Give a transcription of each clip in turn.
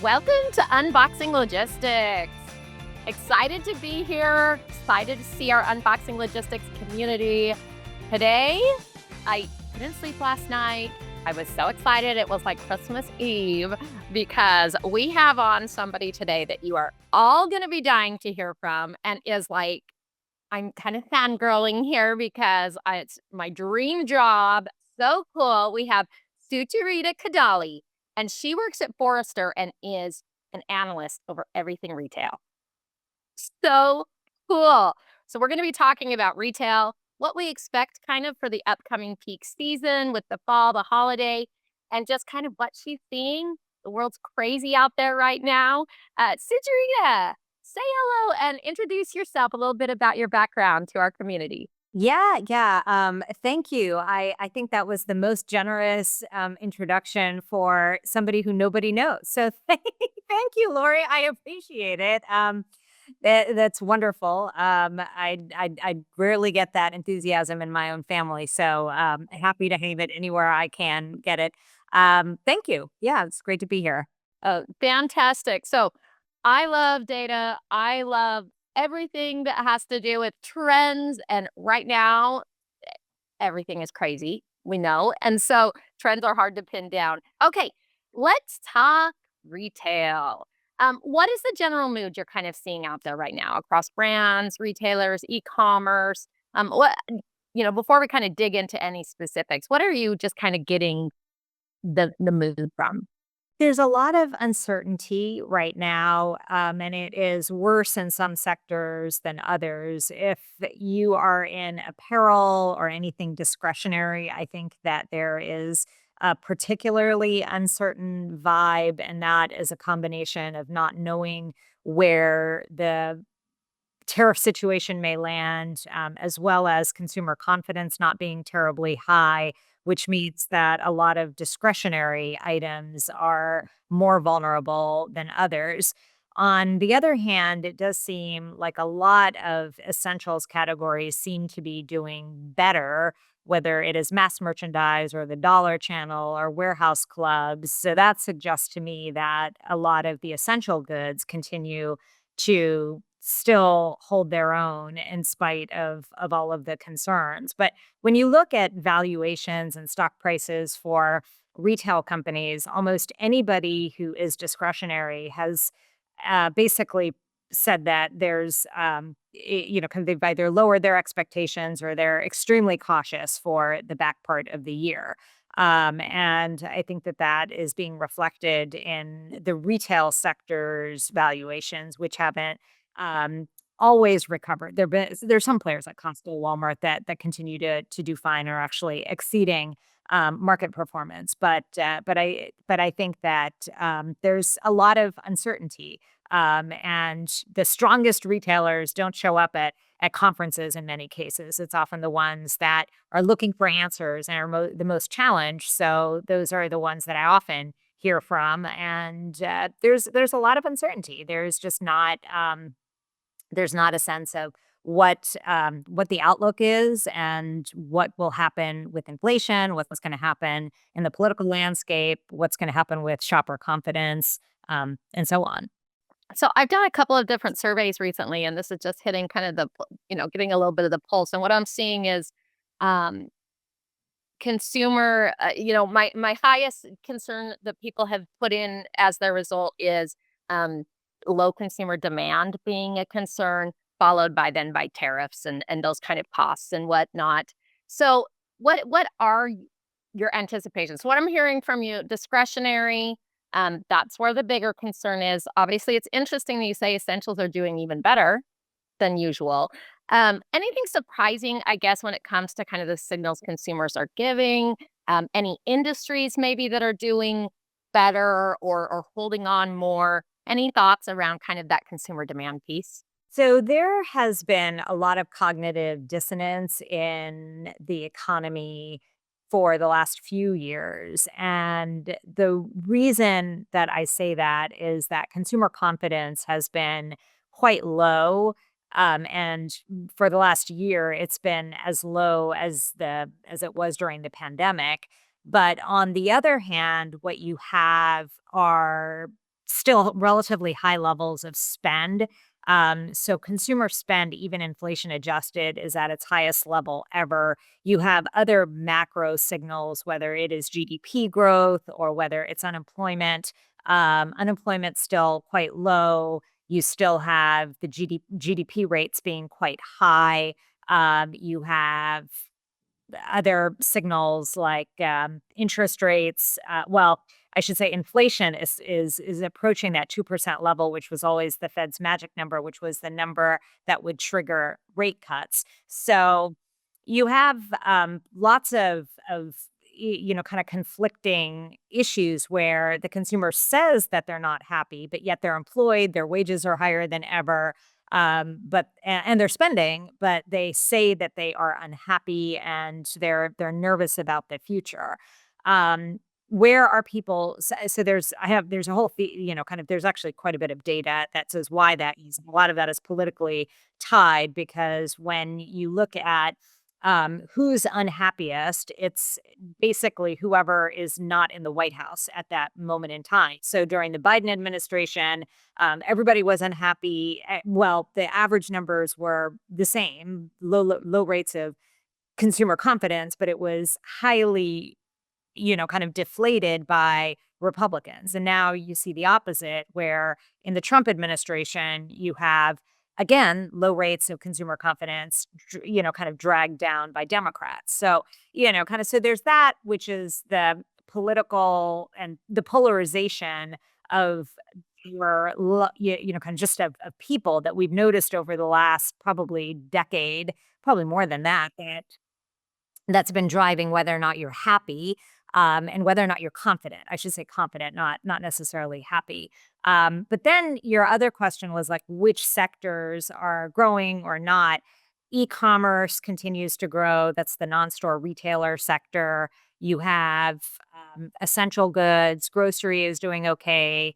Welcome to Unboxing Logistics. Excited to be here. Excited to see our Unboxing Logistics community. Today, I didn't sleep last night. I was so excited. It was like Christmas Eve because we have on somebody today that you are all going to be dying to hear from and is like, I'm kind of fangirling here because it's my dream job. So cool. We have Sucharita Kodali, and she works at Forrester and is an analyst over everything retail. So cool. So we're going to be talking about retail, what we expect kind of for the upcoming peak season with the fall, the holiday, and just kind of what she's seeing. The world's crazy out there right now. Sucharita, say hello and introduce yourself a little bit about your background to our community. Yeah. Thank you. I think that was the most generous introduction for somebody who nobody knows. So thank you, Lori. I appreciate it. That's wonderful. I rarely get that enthusiasm in my own family, so happy to have it anywhere I can get it. Thank you. Yeah, it's great to be here. Fantastic. So I love data. I love everything that has to do with trends. And right now, everything is crazy. We know. And so trends are hard to pin down. Okay, let's talk retail. What is the general mood you're kind of seeing out there right now across brands, retailers, e-commerce? Before we kind of dig into any specifics, what are you just kind of getting the mood from? There's a lot of uncertainty right now, and it is worse in some sectors than others. If you are in apparel or anything discretionary, I think that there is a particularly uncertain vibe, and that is a combination of not knowing where the tariff situation may land, as well as consumer confidence not being terribly high, which means that a lot of discretionary items are more vulnerable than others. On the other hand, it does seem like a lot of essentials categories seem to be doing better, whether it is mass merchandise or the dollar channel or warehouse clubs. So that suggests to me that a lot of the essential goods continue to still hold their own in spite of all of the concerns. But when you look at valuations and stock prices for retail companies, almost anybody who is discretionary has basically said that kind of they've either lowered their expectations or they're extremely cautious for the back part of the year. And I think that that is being reflected in the retail sector's valuations, which haven't um, always recovered. There's some players like Costco, Walmart that continue to do fine or actually exceeding market performance. But I think that there's a lot of uncertainty. And the strongest retailers don't show up at conferences in many cases. It's often the ones that are looking for answers and are the most challenged. So those are the ones that I often hear from. And there's a lot of uncertainty. There's not a sense of what the outlook is and what will happen with inflation, what's going to happen in the political landscape, what's going to happen with shopper confidence, and so on. So I've done a couple of different surveys recently, and this is just hitting kind of getting a little bit of the pulse. And what I'm seeing is, um, consumer. My highest concern that people have put in as their result is um, low consumer demand being a concern, followed by tariffs and those kind of costs and whatnot. So what are your anticipations? What I'm hearing from you, discretionary. That's where the bigger concern is. Obviously, it's interesting that you say essentials are doing even better than usual. Anything surprising, I guess, when it comes to kind of the signals consumers are giving? Any industries maybe that are doing better or holding on more? Any thoughts around kind of that consumer demand piece? So there has been a lot of cognitive dissonance in the economy for the last few years. And the reason that I say that is that consumer confidence has been quite low. And for the last year, it's been as low as it was during the pandemic. But on the other hand, what you have are still relatively high levels of spend. So consumer spend, even inflation adjusted, is at its highest level ever. You have other macro signals, whether it is GDP growth or whether it's unemployment. Unemployment's still quite low. You still have the GDP rates being quite high. You have other signals like interest rates. Well, I should say inflation is approaching that 2% level, which was always the Fed's magic number, which was the number that would trigger rate cuts. So you have lots of kind of conflicting issues where the consumer says that they're not happy, but yet they're employed, their wages are higher than ever, and they're spending, but they say that they are unhappy and they're nervous about the future. Um, where are people? So there's a whole kind of there's actually quite a bit of data that says why that is. A lot of that is politically tied because when you look at who's unhappiest, it's basically whoever is not in the White House at that moment in time. So during the Biden administration, everybody was unhappy. Well, the average numbers were the same, low rates of consumer confidence, but it was highly kind of deflated by Republicans. And now you see the opposite, where in the Trump administration, you have, again, low rates of consumer confidence, kind of dragged down by Democrats. So, kind of, so there's that, which is the political and the polarization of kind of just of people that we've noticed over the last probably decade, probably more than that, that's been driving whether or not you're happy, and whether or not you're confident. I should say confident, not necessarily happy. But then your other question was like which sectors are growing or not. E-commerce continues to grow. That's the non-store retailer sector. You have essential goods. Grocery is doing okay.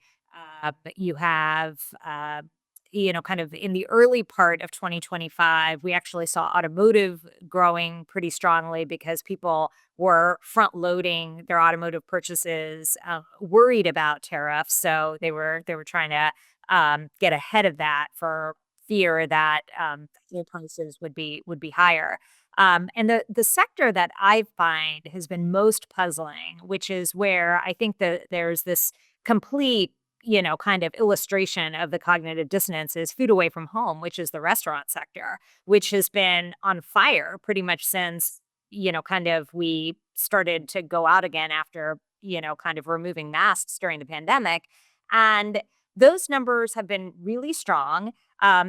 You have kind of in the early part of 2025, we actually saw automotive growing pretty strongly because people were front loading their automotive purchases, worried about tariffs. So they were trying to get ahead of that for fear that fuel prices would be higher. And the sector that I find has been most puzzling, which is where I think that there's this complete kind of illustration of the cognitive dissonance is food away from home, which is the restaurant sector, which has been on fire pretty much since, kind of we started to go out again after, kind of removing masks during the pandemic. And those numbers have been really strong.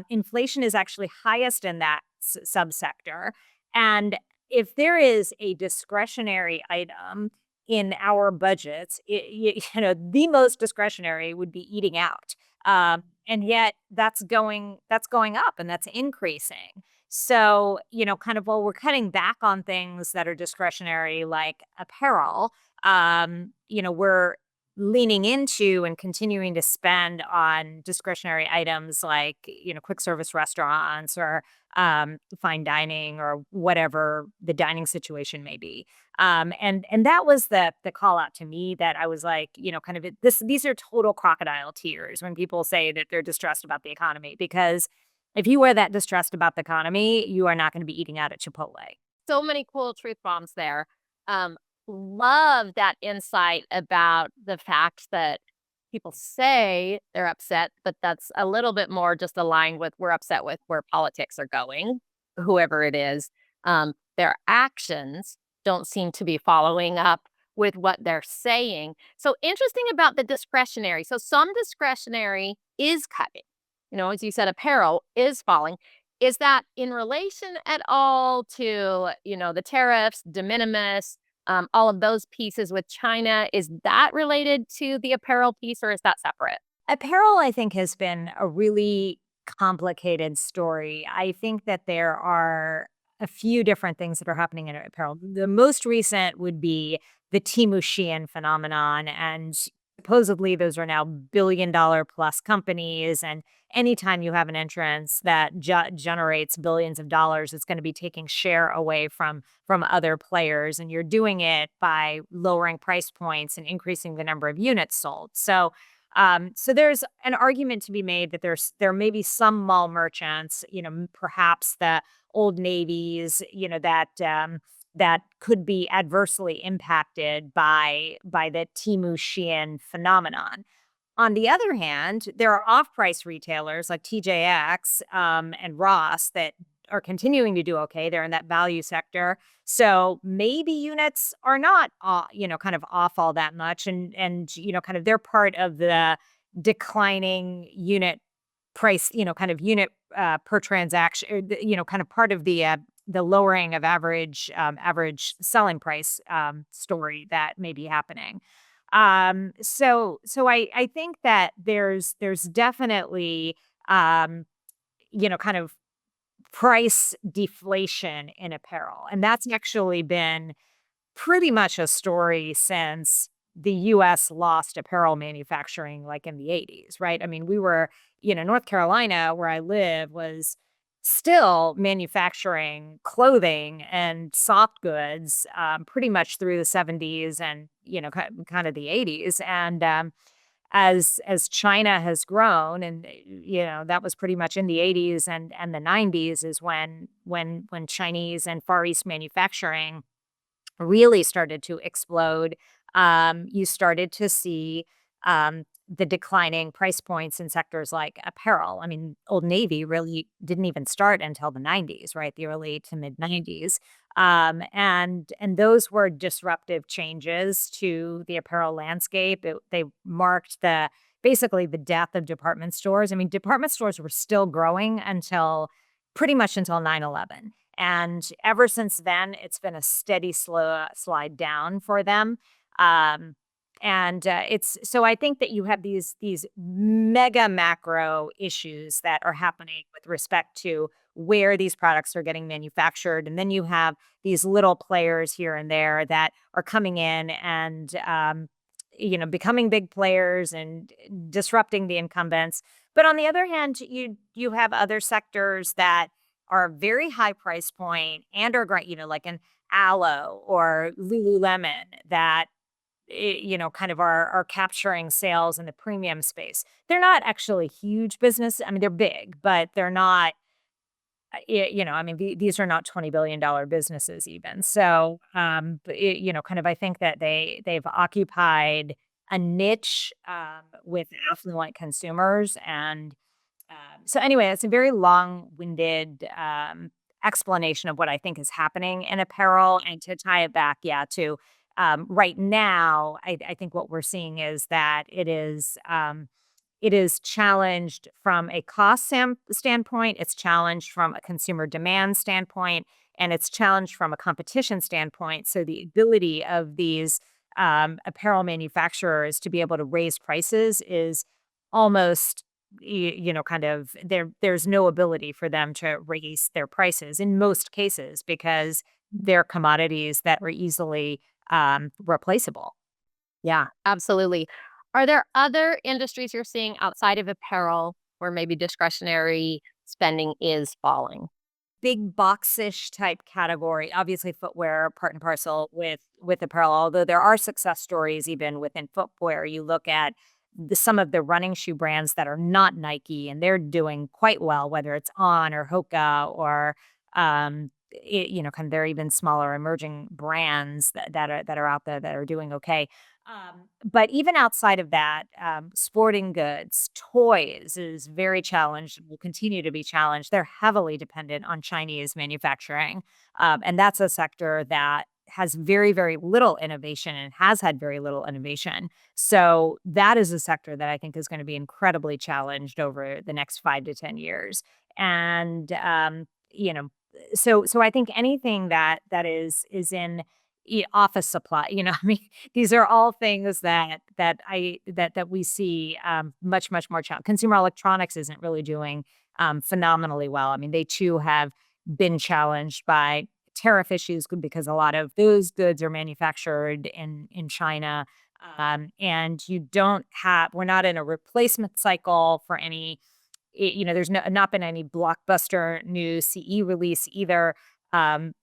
Inflation is actually highest in that subsector. And if there is a discretionary item in our budgets, the most discretionary would be eating out. And yet that's going up and that's increasing. So, kind of while we're cutting back on things that are discretionary like apparel, we're leaning into and continuing to spend on discretionary items like, quick service restaurants or fine dining or whatever the dining situation may be. And that was the call out to me that I was like, kind of these are total crocodile tears when people say that they're distressed about the economy, because if you are that distressed about the economy, you are not going to be eating out at Chipotle. So many cool truth bombs there. Um, Love that insight about the fact that people say they're upset, but that's a little bit more just aligned with we're upset with where politics are going, whoever it is. Their actions don't seem to be following up with what they're saying. So interesting about the discretionary. So some discretionary is cutting. As you said, apparel is falling. Is that in relation at all to, the tariffs, de minimis, all of those pieces with China? Is that related to the apparel piece or is that separate? Apparel, I think, has been a really complicated story. I think that there are a few different things that are happening in apparel. The most recent would be the Temu Shein phenomenon. And supposedly those are now billion-dollar plus companies. And anytime you have an entrance that generates billions of dollars, it's going to be taking share away from other players. And you're doing it by lowering price points and increasing the number of units sold. So So there's an argument to be made that there may be some mall merchants, perhaps the Old Navies, that could be adversely impacted by the Temu Shein phenomenon. On the other hand, there are off-price retailers like TJX, and Ross that are continuing to do okay. They're in that value sector. So maybe units are not, kind of off all that much. And kind of they're part of the declining unit price, kind of unit per transaction, or kind of part of the lowering of average selling price story that may be happening. So I think that there's definitely kind of price deflation in apparel, and that's actually been pretty much a story since the US lost apparel manufacturing like in the '80s, right? I mean, we were, North Carolina, where I live, was still manufacturing clothing and soft goods pretty much through the '70s and, kind of the '80s. And as China has grown, and that was pretty much in the '80s and the '90s is when Chinese and Far East manufacturing really started to explode. You started to see the declining price points in sectors like apparel. I mean, Old Navy really didn't even start until the '90s, right? The early to mid '90s. And those were disruptive changes to the apparel landscape. They marked basically the death of department stores. I mean, department stores were still growing until pretty much until 9/11. And ever since then, it's been a steady, slow slide down for them. Um, and it's so I think that you have these mega macro issues that are happening with respect to where these products are getting manufactured, and then you have these little players here and there that are coming in and becoming big players and disrupting the incumbents. But on the other hand, you have other sectors that are very high price point and are great, like an Aloe or Lululemon that kind of are capturing sales in the premium space. They're not actually huge business. I mean, they're big, but they're not. I mean, these are not $20 billion businesses even. So, but kind of, I think that they've occupied a niche with affluent consumers, and so anyway, it's a very long-winded explanation of what I think is happening in apparel. And to tie it back, yeah, to right now, I think what we're seeing is that it is challenged from a cost standpoint, it's challenged from a consumer demand standpoint, and it's challenged from a competition standpoint. So the ability of these apparel manufacturers to be able to raise prices is almost kind of there's no ability for them to raise their prices in most cases because they're commodities that are easily replaceable. Yeah, absolutely. Are there other industries you're seeing outside of apparel where maybe discretionary spending is falling? Big boxish type category. Obviously, footwear part and parcel with apparel. Although there are success stories even within footwear. You look at some of the running shoe brands that are not Nike, and they're doing quite well. Whether it's On or Hoka or kind of there are even smaller emerging brands that are out there that are doing okay. But even outside of that, sporting goods, toys is very challenged and will continue to be challenged. They're heavily dependent on Chinese manufacturing. And that's a sector that has very, very little innovation and has had very little innovation. So that is a sector that I think is going to be incredibly challenged over the next 5 to 10 years. And, so I think anything that is in office supply, I mean, these are all things that we see much more challenge. Consumer electronics isn't really doing phenomenally well. I mean, they too have been challenged by tariff issues because a lot of those goods are manufactured in China. And we're not in a replacement cycle for any there's not been any blockbuster new CE release either.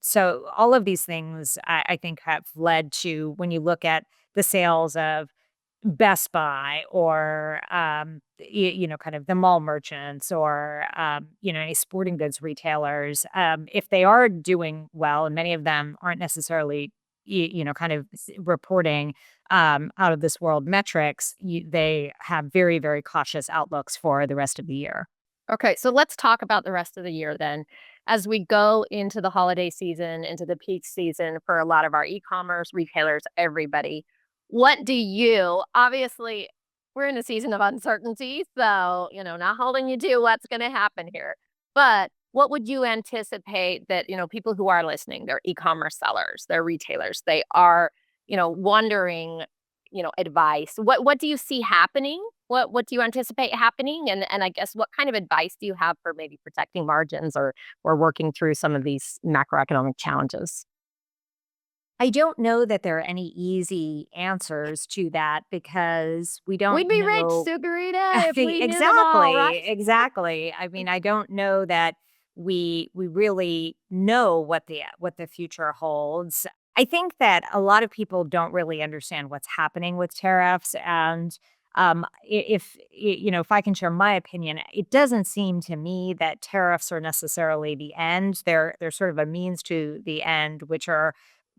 So all of these things I think have led to when you look at the sales of Best Buy or, kind of the mall merchants or, any sporting goods retailers, if they are doing well, and many of them aren't necessarily, kind of reporting out of this world metrics, they have very, very cautious outlooks for the rest of the year. Okay, so let's talk about the rest of the year then. As we go into the holiday season, into the peak season for a lot of our e-commerce retailers, everybody, what do you obviously we're in a season of uncertainty, so, not holding you to what's going to happen here. But what would you anticipate that, people who are listening, they're e-commerce sellers, they're retailers, they are, wondering, advice. What do you see happening? What do you anticipate happening? And I guess what kind of advice do you have for maybe protecting margins or working through some of these macroeconomic challenges? I don't know that there are any easy answers to that because we don't We'd be rich, know. Sucharita, if we knew them all, right? Exactly, exactly. I mean, I don't know that we really know what the future holds. I think that a lot of people don't really understand what's happening with tariffs, and if I can share my opinion, it doesn't seem to me that tariffs are necessarily the end. They're sort of a means to the end, which are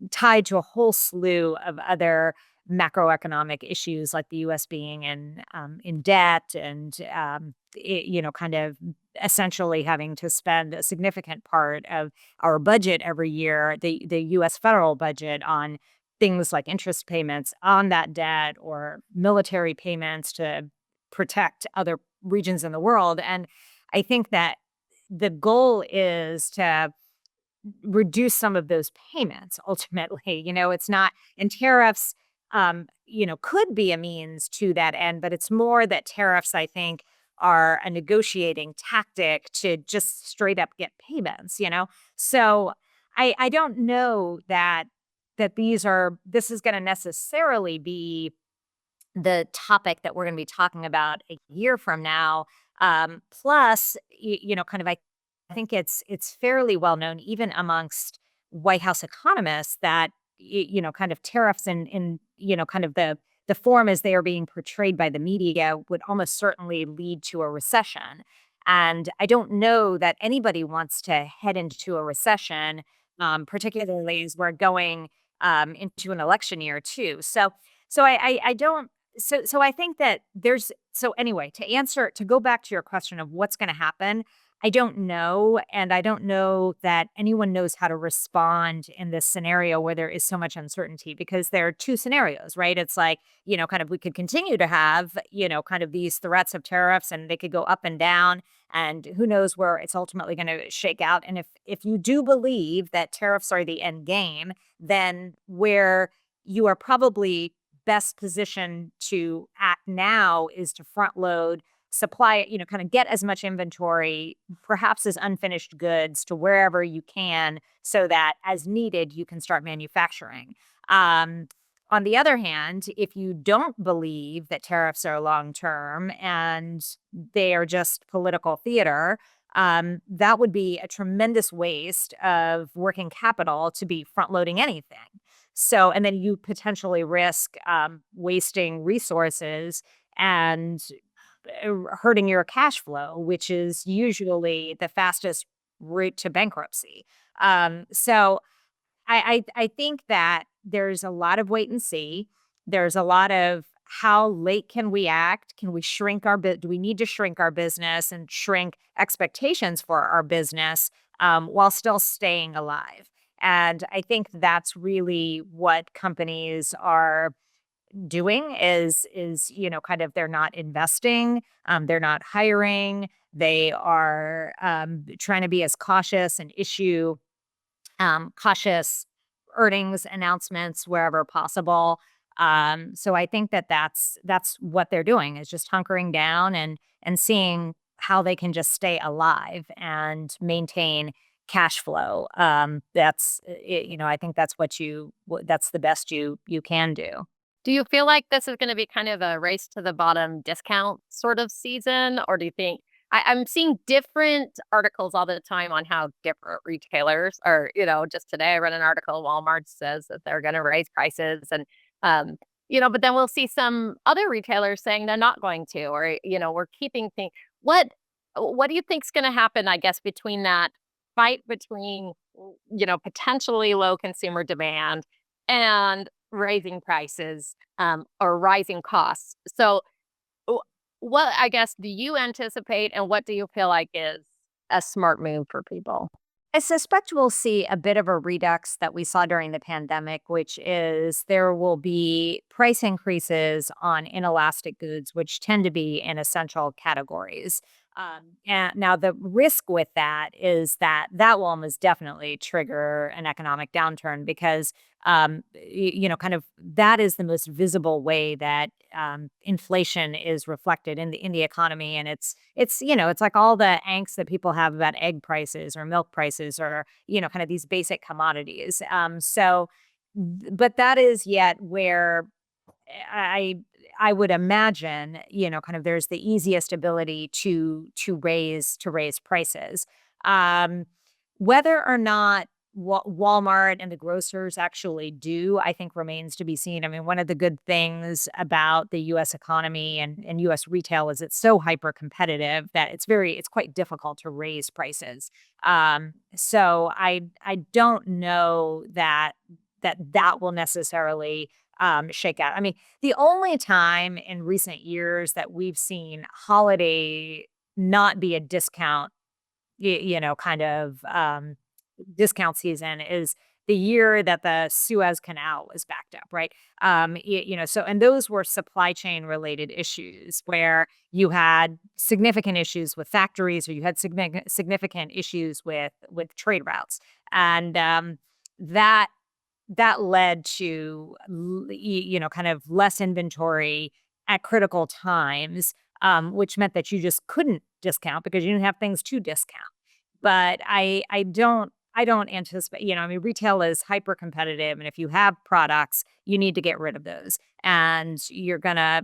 tied to a whole slew of other macroeconomic issues, like the U.S. being in debt and kind of essentially having to spend a significant part of our budget every year, the U.S. federal budget, on things like interest payments on that debt or military payments to protect other regions in the world. And I think that the goal is to reduce some of those payments ultimately. It's not, and tariffs, could be a means to that end, but it's more that tariffs, I think, are a negotiating tactic to just straight up get payments. So I don't know that this is going to necessarily be the topic that we're going to be talking about a year from now. Plus, kind of, I think it's fairly well known, even amongst White House economists, that kind of tariffs in kind of the form as they are being portrayed by the media would almost certainly lead to a recession. And I don't know that anybody wants to head into a recession, particularly as we're going into an election year too. So I don't so I think that there's so anyway, to go back to your question of what's going to happen, I don't know, and I don't know that anyone knows how to respond in this scenario where there is so much uncertainty, because there are two scenarios, right? It's like, kind of we could continue to have, kind of these threats of tariffs, and they could go up and down, and who knows where it's ultimately going to shake out. And if you do believe that tariffs are the end game, then where you are probably best position to act now is to front load supply, kind of get as much inventory, perhaps as unfinished goods, to wherever you can, so that as needed, you can start manufacturing. Um, on the other hand, if you don't believe that tariffs are long term and they are just political theater, that would be a tremendous waste of working capital to be front loading anything. So, and then you potentially risk wasting resources and hurting your cash flow, which is usually the fastest route to bankruptcy. So I think that there's a lot of wait and see. There's a lot of how late can we act? Can we shrink our bit? Do we need to shrink our business and shrink expectations for our business while still staying alive? And I think that's really what companies are doing is kind of, they're not investing, they're not hiring, they are trying to be as cautious and issue cautious earnings announcements wherever possible. So I think that that's what they're doing, is just hunkering down and seeing how they can just stay alive and maintain cash flow. I think that's the best you can do. Do you feel like this is gonna be kind of a race to the bottom discount sort of season? Or do you think I'm seeing different articles all the time on how different retailers are, just today I read an article, Walmart says that they're gonna raise prices and, but then we'll see some other retailers saying they're not going to, or, we're keeping things. What do you think's going to happen, I guess, between that fight between, potentially low consumer demand and raising prices, or rising costs? So, wh- what, I guess, do you anticipate, and what do you feel like is a smart move for people? I suspect we'll see a bit of a redux that we saw during the pandemic, which is there will be price increases on inelastic goods, which tend to be in essential categories. And now the risk with that is that that will almost definitely trigger an economic downturn because, kind of that is the most visible way that inflation is reflected in the economy, and it's like all the angst that people have about egg prices or milk prices or kind of these basic commodities. But that is yet where I I would imagine, kind of there's the easiest ability to raise prices. Um, Whether or not Walmart and the grocers actually do, I think remains to be seen. I mean, one of the good things about the US economy and US retail is it's so hyper competitive that it's quite difficult to raise prices. So I don't know that will necessarily shake out. I mean, the only time in recent years that we've seen holiday not be a discount, kind of discount season is the year that the Suez Canal was backed up, right? So and those were supply chain related issues where you had significant issues with factories or you had significant issues with trade routes, and that that led to kind of less inventory at critical times, which meant that you just couldn't discount because you didn't have things to discount. But I don't anticipate, I mean, retail is hyper competitive, and if you have products, you need to get rid of those, and you're gonna,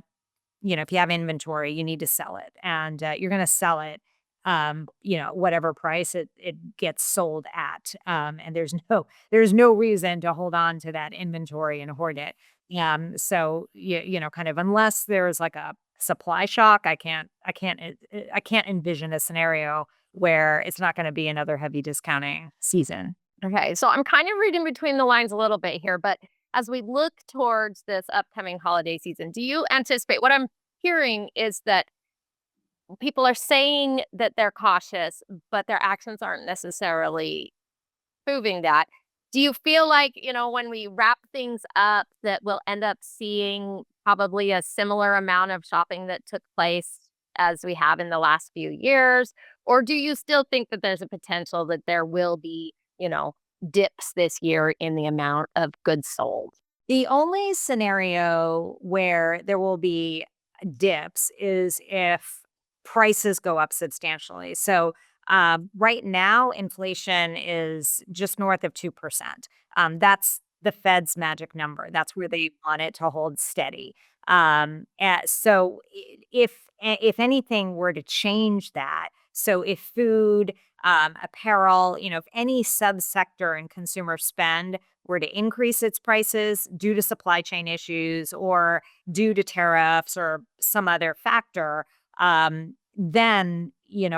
if you have inventory, you need to sell it, and you're gonna sell it, whatever price it gets sold at, and there's no reason to hold on to that inventory and hoard it. So kind of unless there's like a supply shock, I can't envision a scenario where it's not going to be another heavy discounting season. Okay, so I'm kind of reading between the lines a little bit here, but as we look towards this upcoming holiday season, do you anticipate? What I'm hearing is that people are saying that they're cautious, but their actions aren't necessarily proving that. Do you feel like, when we wrap things up, that we'll end up seeing probably a similar amount of shopping that took place as we have in the last few years? Or do you still think that there's a potential that there will be, dips this year in the amount of goods sold? The only scenario where there will be dips is if prices go up substantially. So, right now, inflation is just north of 2%. That's the Fed's magic number. That's where they want it to hold steady. So, if anything were to change that, so if food, apparel, if any subsector in consumer spend were to increase its prices due to supply chain issues or due to tariffs or some other factor, then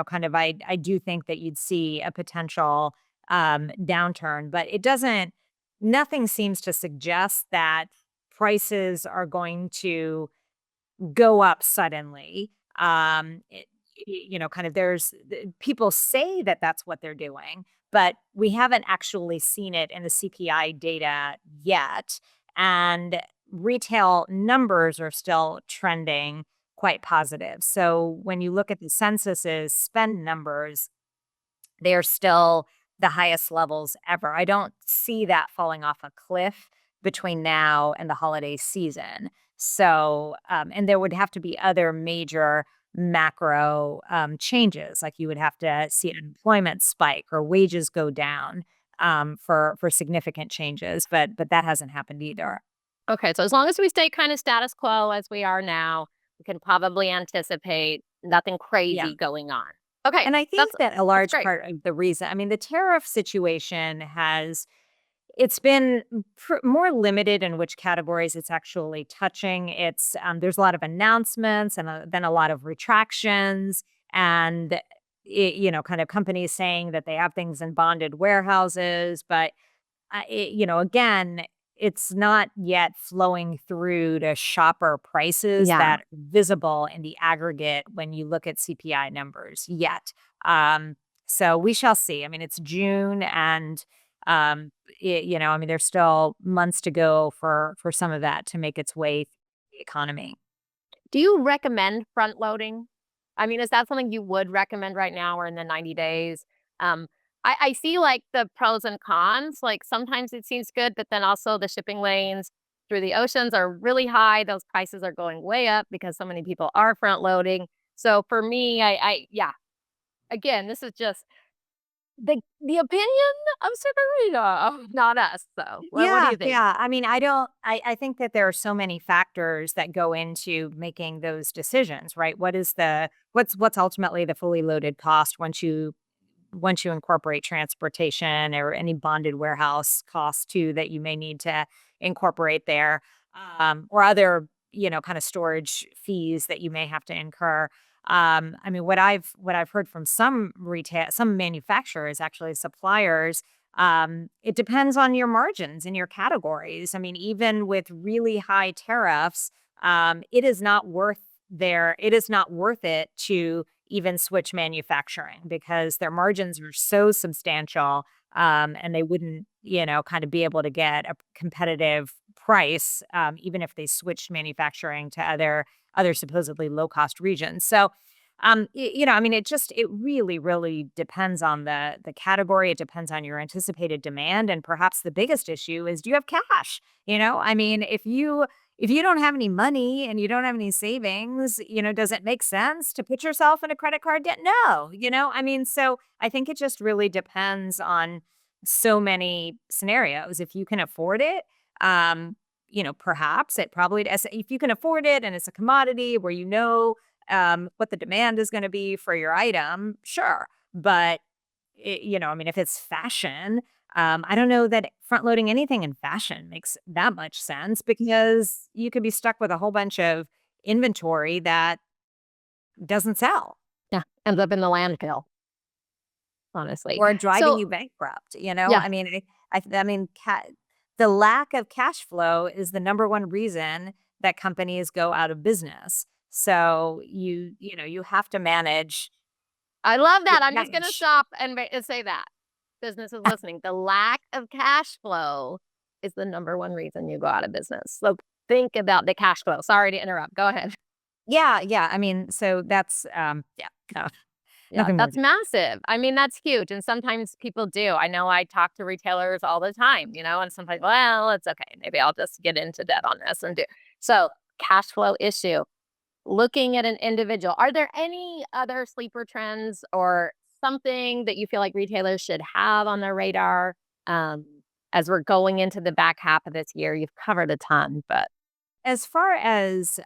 kind of I do think that you'd see a potential downturn, but it doesn't. Nothing seems to suggest that prices are going to go up suddenly. Kind of people say that that's what they're doing, but we haven't actually seen it in the CPI data yet. And retail numbers are still trending quite positive. So when you look at the census's spend numbers, they are still the highest levels ever. I don't see that falling off a cliff between now and the holiday season. So, and there would have to be other major macro changes, like you would have to see unemployment spike or wages go down for significant changes, but that hasn't happened either. Okay, so as long as we stay kind of status quo as we are now, we can probably anticipate nothing Yeah. crazy going on. Okay, And I that's think that a that's large great. part of the reason, I mean, the tariff situation has It's been more limited in which categories it's actually touching. There's a lot of announcements and then a lot of retractions, and kind of companies saying that they have things in bonded warehouses, but again, it's not yet flowing through to shopper prices Yeah. that are visible in the aggregate when you look at CPI numbers yet. Um, so we shall see. I mean, it's June, and I mean, there's still months to go for some of that to make its way through the economy. Do you recommend front loading? I mean, is that something you would recommend right now or in the 90 days? Um, I see like the pros and cons. Like sometimes it seems good, but then also the shipping lanes through the oceans are really high. Those prices are going way up because so many people are front loading. So for me, yeah, again, this is just the opinion of Sucharita, not us. So what do Yeah, you think? yeah. I mean, I think that there are so many factors that go into making those decisions, right? What's ultimately the fully loaded cost once you incorporate transportation or any bonded warehouse costs too that you may need to incorporate there, or other, kind of storage fees that you may have to incur. I mean, what I've heard from some manufacturers, actually suppliers, it depends on your margins in your categories. I mean, even with really high tariffs, it is not worth it to even switch manufacturing because their margins are so substantial, and they wouldn't, kind of be able to get a competitive price, even if they switched manufacturing to other supposedly low cost regions. So, I mean, it really, really depends on the category. It depends on your anticipated demand, and perhaps the biggest issue is, do you have cash? I mean, if you don't have any money and you don't have any savings, does it make sense to put yourself in a credit card debt? No, I mean, so I think it just really depends on so many scenarios. If you can afford it, perhaps it probably does. If you can afford it and it's a commodity where what the demand is going to be for your item, sure. But I mean, if it's fashion, I don't know that front loading anything in fashion makes that much sense because you could be stuck with a whole bunch of inventory that doesn't sell Yeah, ends up in the landfill, honestly. or driving So you bankrupt. yeah, I mean, I mean, the lack of cash flow is the number one reason that companies go out of business. So you have to manage I love your that. I'm just gonna cash. stop and say that. Business is listening. The lack of cash flow is the number one reason you go out of business. So think about the cash flow. Sorry to interrupt. Go ahead. Yeah, yeah. I mean, so that's yeah, no, Yeah, nothing more. that's massive. I mean, that's huge. And sometimes people do. I know I talk to retailers all the time, and sometimes, well, it's okay. Maybe I'll just get into debt on this and do. So, cash flow issue. Looking at an individual, are there any other sleeper trends or something that you feel like retailers should have on their radar um, as we're going into the back half of this year? You've covered a ton, but As far as,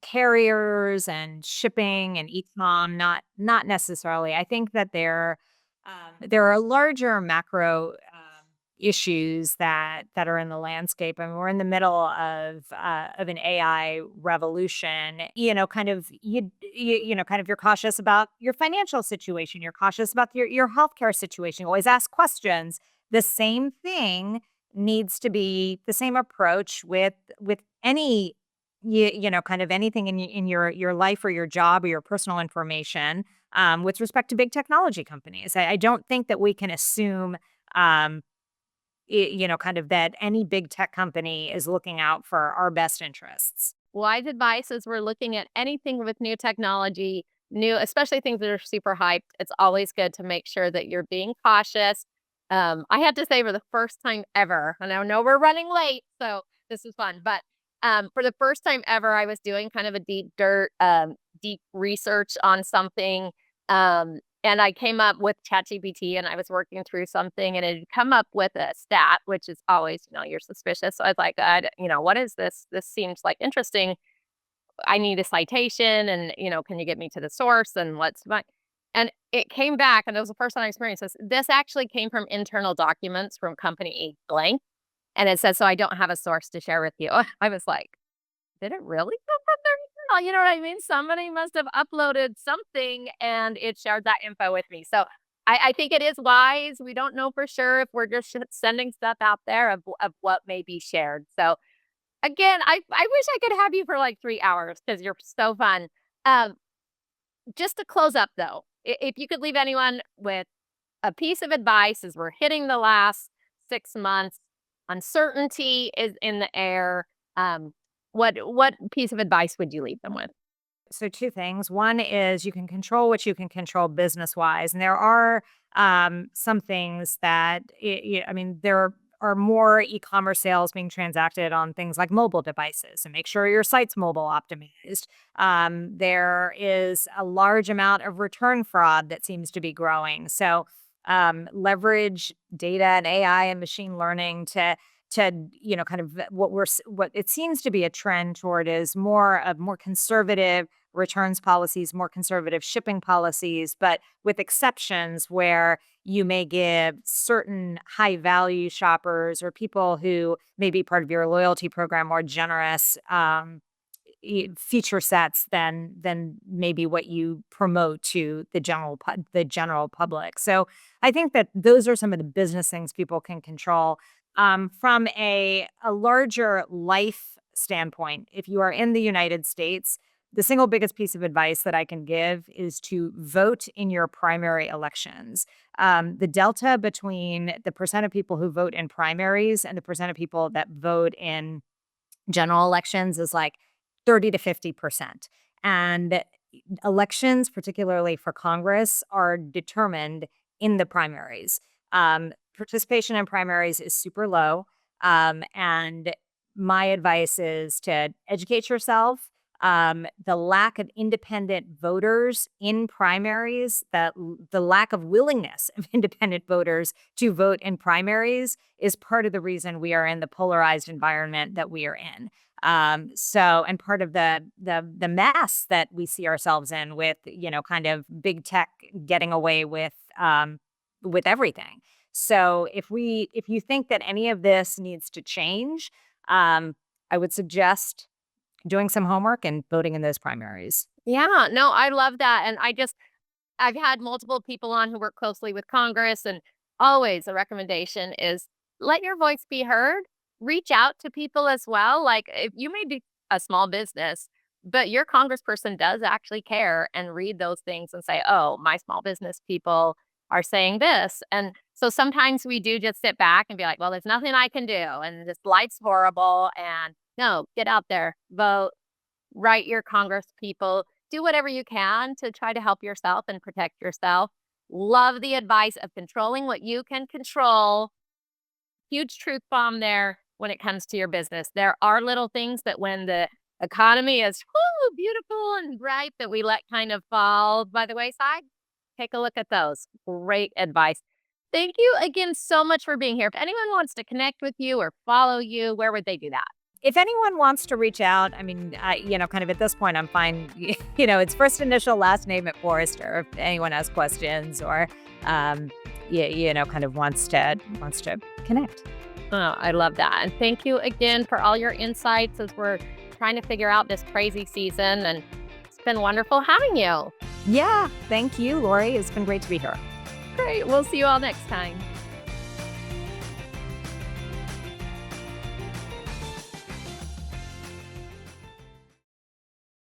carriers and shipping and e-com, not necessarily. I think that there are larger macro, issues that are in the landscape. I mean, we're in the middle of an AI revolution. Kind of kind of you're cautious about your financial situation. You're cautious about your healthcare situation. You always ask questions. The same thing needs to be the same approach with any kind of anything in your life or your job or your personal information, with respect to big technology companies. I don't think that we can assume, um, kind of that any big tech company is looking out for our best interests. wise advice as we're looking at anything with new technology, new, especially things that are super hyped. It's always good to make sure that you're being cautious. I had to say for the first time ever, and I know we're running late, so this is fun, but for the first time ever, I was doing kind of a deep research on something. And I came up with ChatGPT and I was working through something and it had come up with a stat, which is always, you're suspicious. So I was like, what is this? This seems like interesting. I need a citation and, can you get me to the source and let's find. And it came back, and it was the first time I experienced this. This actually came from internal documents from company blank. And it says, so I don't have a source to share with you. I was like, did it really come from their email? You know what I mean? Somebody must have uploaded something and it shared that info with me. So I think it is wise. We don't know for sure if we're just sending stuff out there of what may be shared. So again, I wish I could have you for like 3 hours because you're so fun. Um, just to close up though, if you could leave anyone with a piece of advice as we're hitting the last 6 months, uncertainty is in the air. What piece of advice would you leave them with? So two things. One is you can control what you can control business wise, and there are some things that I mean there are more e-commerce sales being transacted on things like mobile devices, and make sure your site's mobile optimized. There is a large amount of return fraud that seems to be growing. So leverage data and AI and machine learning to kind of what it seems to be a trend toward is more conservative returns policies, more conservative shipping policies, but with exceptions where you may give certain high value shoppers or people who may be part of your loyalty program more generous feature sets than maybe what you promote to the general public. So I think that those are some of the business things people can control. From a larger life standpoint, if you are in the United States, the single biggest piece of advice that I can give is to vote in your primary elections. The delta between the percent of people who vote in primaries and the percent of people that vote in general elections is like 30 to 50%. And elections, particularly for Congress, are determined in the primaries. Participation in primaries is super low. And my advice is to educate yourself. The lack of independent voters in primaries, the lack of willingness of independent voters to vote in primaries is part of the reason we are in the polarized environment that we are in. And part of the mess that we see ourselves in with, kind of big tech getting away with everything. So if you think that any of this needs to change, I would suggest doing some homework and voting in those primaries. Yeah, no, I love that. And I've had multiple people on who work closely with Congress, and always a recommendation is let your voice be heard. Reach out to people as well. Like if you may be a small business, but your congressperson does actually care and read those things and say, oh, my small business people are saying this. And so sometimes we do just sit back and be like, well, there's nothing I can do. And this life's horrible. And no, get out there, vote, write your Congress people, do whatever you can to try to help yourself and protect yourself. Love the advice of controlling what you can control. Huge truth bomb there when it comes to your business. There are little things that when the economy is beautiful and bright that we let kind of fall by the wayside. Take a look at those. Great advice. Thank you again so much for being here. If anyone wants to connect with you or follow you, where would they do that? If anyone wants to reach out, I mean, kind of at this point, I'm fine. It's first initial, last name at Forrester. If anyone has questions or, kind of wants to connect. Oh, I love that. And thank you again for all your insights as we're trying to figure out this crazy season. And it's been wonderful having you. Yeah, thank you, Lori. It's been great to be here. Great. We'll see you all next time.